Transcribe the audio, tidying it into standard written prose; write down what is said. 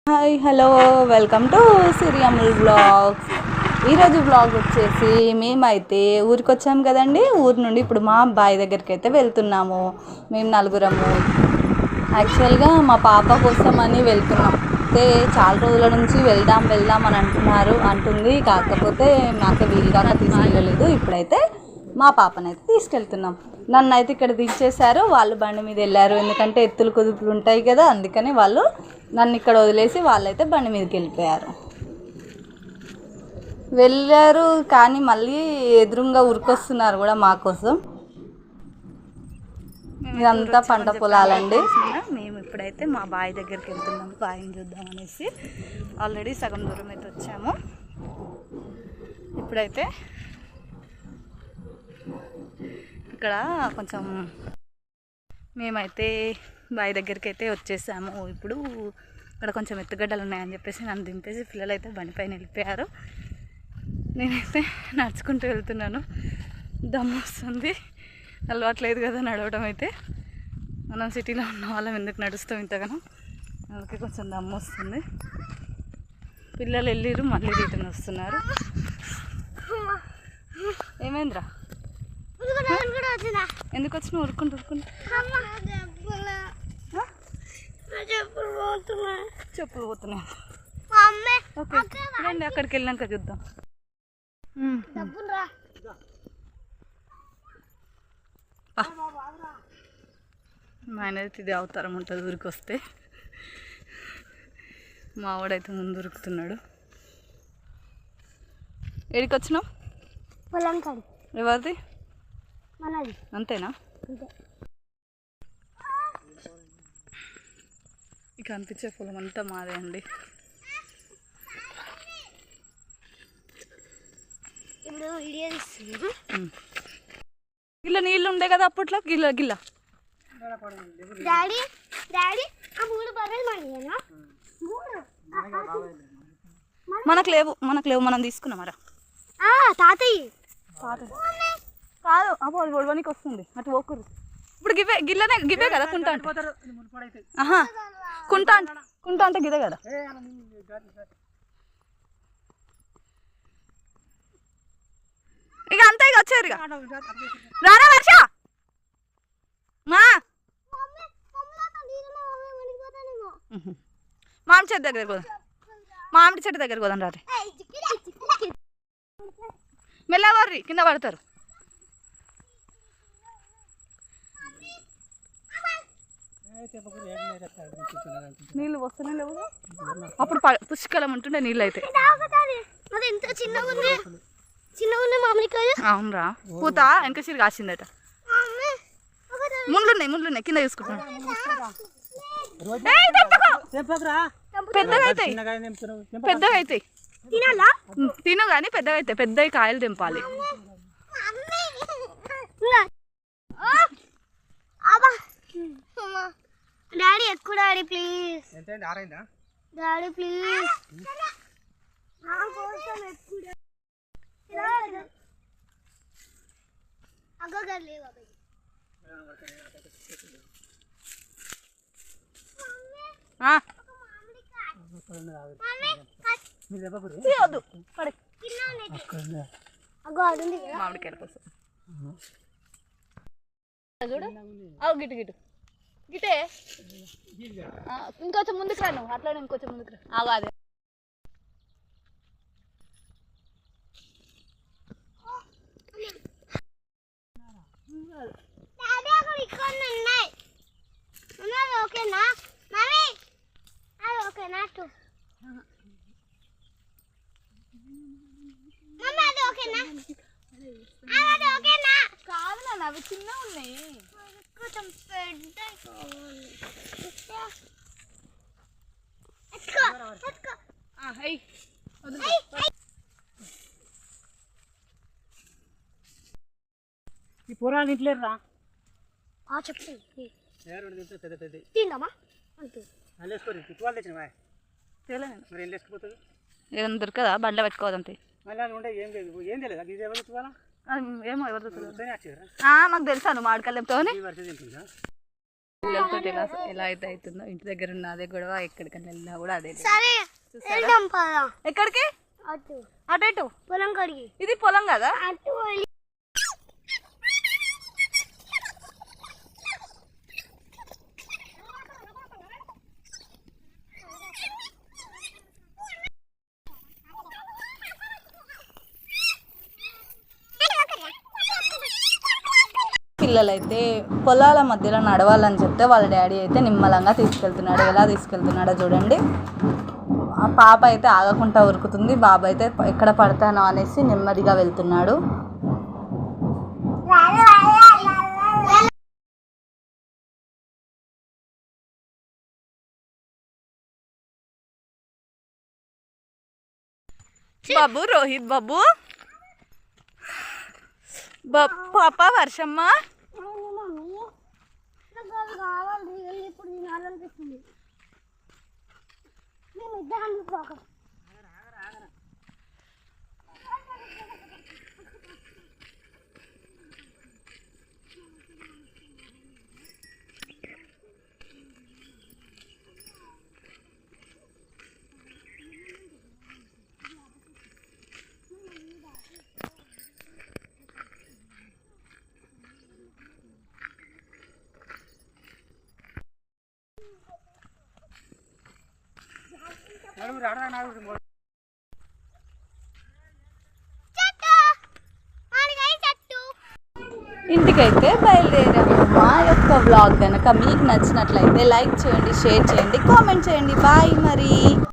Hi hello welcome to సిరియముల్ blogs. ఈరోజు blog వచ్చేసి మేమైతే ఊరికి వచ్చాము కదండి. ఊరి నుండి ఇప్పుడు మా బాయ్ దగ్గరికి అయితే వెళ్తున్నాము. మేము నలుగురము యాక్చువల్గా మా పాప కోసం అని వెళ్తున్నాం. అయితే చాలా రోజుల నుంచి వెళ్దాం అని అంటుంది. కాకపోతే మాకు వీలుగా తీసుకెళ్ళలేదు. ఇప్పుడైతే మా పాపనైతే తీసుకెళ్తున్నాం. నన్ను అయితే ఇక్కడ దించేశారు. వాళ్ళు బండి మీద వెళ్ళారు. ఎందుకంటే ఎత్తులు కుదుపులు ఉంటాయి కదా, అందుకని వాళ్ళు నన్ను ఇక్కడ వదిలేసి వాళ్ళైతే బండి మీదకి వెళ్ళారు. కానీ మళ్ళీ ఎదురుగా ఉరికొస్తున్నారు కూడా మా కోసం. ఇదంతా పంట పొలాలండి. మేము ఇప్పుడైతే మా బావి దగ్గరికి వెళ్తున్నాము. బావిని చూద్దాం అనేసి ఆల్రెడీ సగం దూరం అయితే వచ్చాము. ఇప్పుడైతే ఇక్కడ కొంచెం మేమైతే బావి దగ్గరికి అయితే వచ్చేసాము. ఇప్పుడు ఇక్కడ కొంచెం ఎత్తుగడ్డలు ఉన్నాయని చెప్పేసి నన్ను దింపేసి పిల్లలు అయితే బండిపైన వెళ్ళిపోయారు. నేనైతే నడుచుకుంటూ వెళ్తున్నాను. దమ్ము వస్తుంది, అలవాట్లేదు కదా నడవడం. అయితే మనం సిటీలో ఉన్న వాళ్ళం ఎందుకు నడుస్తాం ఇంతగానో, అందుకే కొంచెం దమ్ము వస్తుంది. పిల్లలు వెళ్ళిరు, మళ్ళీ రిటర్న్ వస్తున్నారు. ఏమైందిరా? ఎందుకు వచ్చిన ఊరుకుంటూ చెప్పులు పోతున్నాయి. ఓకే రండి, అక్కడికి వెళ్ళాక చూద్దాం. మా ఆయన అయితే ఇది అవతారం ఉంటుంది ఊరికి వస్తే. మా వాడైతే ముందు ఉరుకుతున్నాడు. ఏడికి వచ్చినాం? ఎవరిది? అంతేనా? ఇక అనిపించే పొలం అంతా మాదే అండి. గిల్ల నీళ్ళు ఉండే కదా అప్పట్లో. గిల్ల మనకు లేవు మనం తీసుకున్నామరా. తాతయ్య కాదు, అబ్బో అది ఒడవనికి వస్తుంది. అటు పోకురు. ఇప్పుడు గివే కదా కుంటా అంటే. కుంటా అంటే గిదే కదా. ఇక అంతా ఇక వచ్చారు. ఇక రారా వర్ష. మామిడి చెట్టు దగ్గరికి పోదాం. రారి మెల్లవర్రి, కింద పడతారు. నీళ్ళు వస్తూనే లేవు. అప్పుడు పుష్కలం ఉంటుండే నీళ్ళు అయితే. అవునరా, పూత వెనకసిరి కాసిందట. ముళ్ళున్నాయి కింద చూసుకుంటున్నా. పెద్దగా అవుతాయి తిను కానీ పెద్దగా అవుతాయి. పెద్దవి కాయలు తెంపాలి. డాడీ ఎక్కువ. Daddy please. Daddy please. మామిడికాయల కోసం చూడు. గిటు గిటే ఇంకొంచెం ముందుకు రా. నువ్వు అట్లానే ఇంకొంచెం ముందుకు రా. అదే ఓకేనా మమ్మీ? అది ఓకేనా? మమ్మీ అది ఓకేనా? అది ఓకేనా? కాదు నాన్న, అవి చిన్న ఉన్నాయి. కొంచెం పెద్ద ఈ పొరాలు ఇంట్లేరా? చెప్పు. పెద్ద తిందామా? ఏదైనా దొరకదా? బండ్లో పెట్టుకోవద్దంతే. ఏమో ఎవరు మాకు తెలుసా? నువ్వు మామిడికాయలు తెంపుతావని. పిల్లలతో ఎలా ఎలా అయితే అవుతుందో ఇంటి దగ్గర ఉన్న అదే గొడవ, ఎక్కడికైనా వెళ్ళినా కూడా అదే. సరే వెళ్దాం పద. ఎక్కడికి? అటు అటు పొలం కడిగి. ఇది పొలం కదా. అటు పిల్లలైతే పొలాల మధ్యలో నడవాలని చెప్తే వాళ్ళ డాడీ అయితే నిమ్మలంగా తీసుకెళ్తున్నాడు. ఎలా తీసుకెళ్తున్నాడో చూడండి. ఆ పాప అయితే ఆగకుండా ఉరుకుతుంది, బాబు అయితే ఎక్కడ పడతానో అనేసి నెమ్మదిగా వెళ్తున్నాడు. బాబు రోహిత్ బాబు, పాప వర్షమ్మ, మమ్మీ నాకు అది కావాలి, ఇప్పుడు తినాలనిపిస్తుంది. మేము ఇద్దరం పోక. ఇంటికైతే బయలుదేరాము. మా యొక్క వ్లాగ్ కనుక మీకు నచ్చినట్లయితే లైక్ చేయండి, షేర్ చేయండి, కామెంట్ చేయండి. బాయ్ మరి.